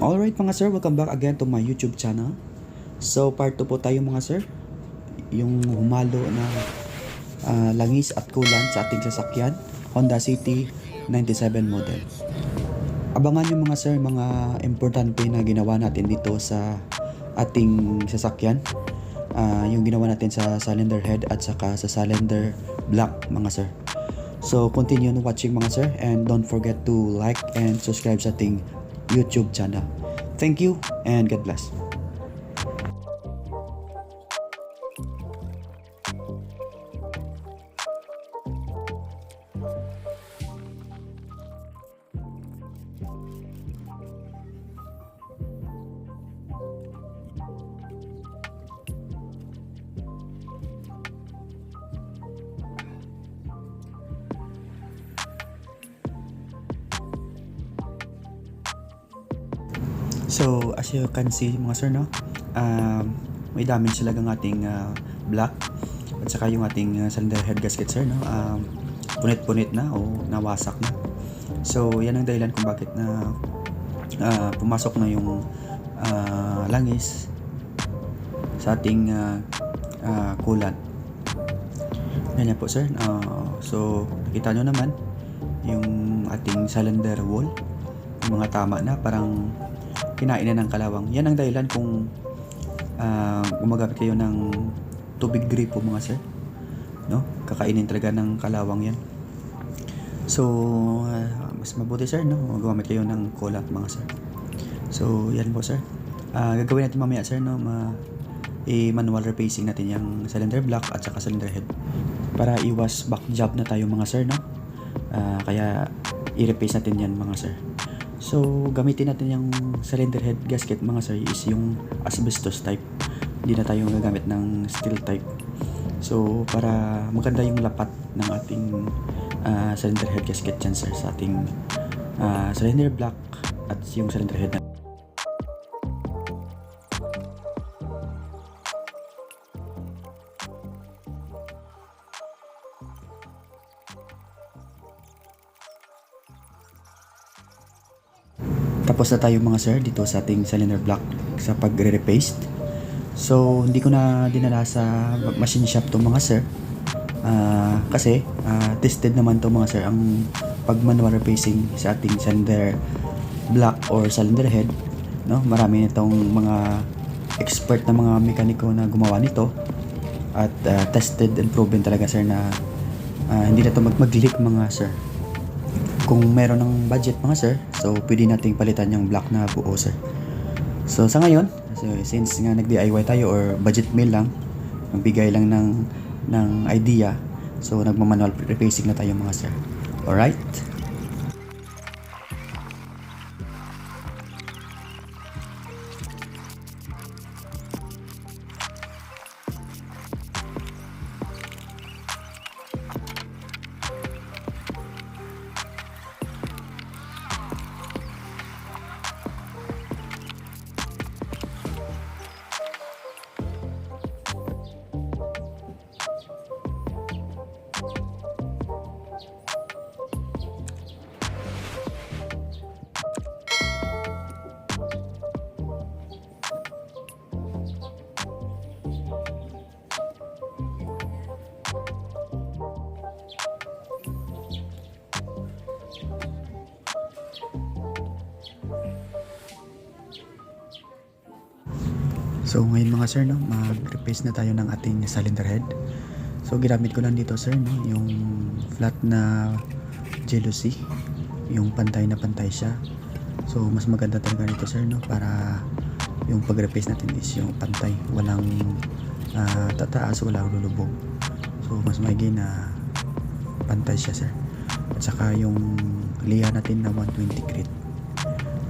Alright mga sir, welcome back again to my YouTube channel. So part 2 po tayo mga sir. Yung humalo na langis at kulan sa ating sasakyan, Honda City 97 model. Abangan nyo mga sir, mga importante na ginawa natin dito sa ating sasakyan. Yung ginawa natin sa cylinder head at saka sa cylinder block mga sir. So continue watching mga sir, and don't forget to like and subscribe sa ating YouTube channel. Thank you and God bless. So as you can see mga sir, no, may damage talaga ng ating block at saka yung ating cylinder head gasket sir, no, punit-punit na o nawasak na. So yan ang dahilan kung bakit na pumasok na yung langis sa ating coolant. Ganyan po sir. So nakita nyo naman yung ating cylinder wall, yung mga tama na parang kinain na ng kalawang. Yan ang dahilan kung gumagamit kayo ng tubig gripo mga sir, no? Kakainin talaga ng kalawang yan. So mas mabuti sir, no, gumagamit kayo ng coolant mga sir. So yan po sir. Gagawin natin mamaya sir, no, i-manual replacing natin yung cylinder block at saka cylinder head para iwas back job na tayo mga sir, no. Kaya i-replace natin yan mga sir. So gamitin natin yung cylinder head gasket mga sir is yung asbestos type. Hindi na tayo gagamit ng steel type. So para maganda yung lapat ng ating cylinder head gasket dyan sir sa ating cylinder block at yung cylinder head na. Tapos na tayo mga sir dito sa ating cylinder block sa pagre-repaste. So hindi ko na dinala sa machine shop to mga sir, kasi tested naman to mga sir ang pag manual replacing sa ating cylinder block or cylinder head, no. Marami nitong mga expert na mga mekaniko na gumawa nito at tested and proven talaga sir na hindi na to mag-leak mga sir. Kung meron ng budget mga sir, so pwede nating palitan yung block na buo sir. So sa ngayon, so, since nga nag-DIY tayo or budget meal lang, magbigay lang ng idea, so nagmamanual replacing na tayo mga sir. Alright? So ngayon mga sir, no, mag-replace na tayo ng ating cylinder head. So ginamit ko lang dito sir, no, yung flat na jealousy, yung pantay na pantay siya. So mas maganda talaga dito sir, no, para yung pag-replace natin is yung pantay, walang tataas, walang lulubog. So mas maigi na pantay siya sir. At saka yung liya natin na 120 grit.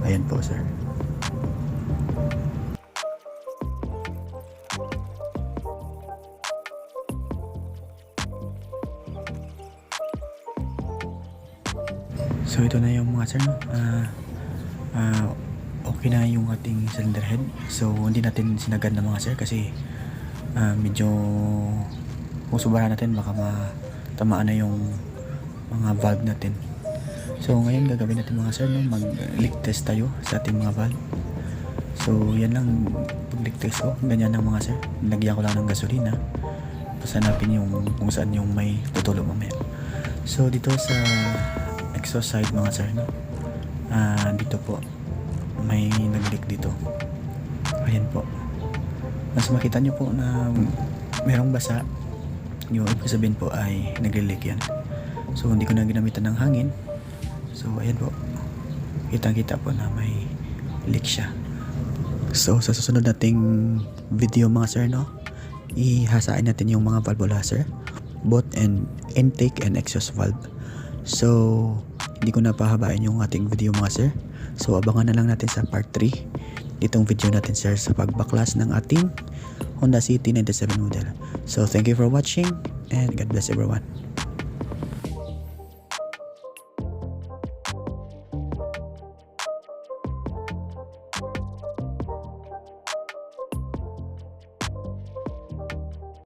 Ayan po sir. So ito na yung mga sir, no? Okay na yung ating cylinder head. So hindi natin sinagad na mga sir kasi medyo kung subaran natin baka matamaan na yung mga valve natin. So ngayon gagawin natin mga sir, no, mag-leak test tayo sa ating mga valve. So yan lang pag-leak test ko, ganyan lang mga sir. Lagyan ko lang ng gasolina. Tapos hanapin yung kung saan yung may tutulo mamaya. So dito sa exhaust side mga sir, no, dito po may nag-leak dito. Ayan po. Mas makita nyo po na merong basa, yung ibig sabihin po ay nag-leak yan. So hindi ko na ginamitan ng hangin. So ayan po, kitang-kita po na may leak siya. So sa susunod nating video mga sir, no, ihasain natin yung mga valvulizer, both and intake and exhaust valve. So hindi ko na pahabain yung ating video mga sir. So abangan na lang natin sa part 3 itong video natin sir sa pagbaklas ng ating Honda City 97 model. So thank you for watching and God bless everyone.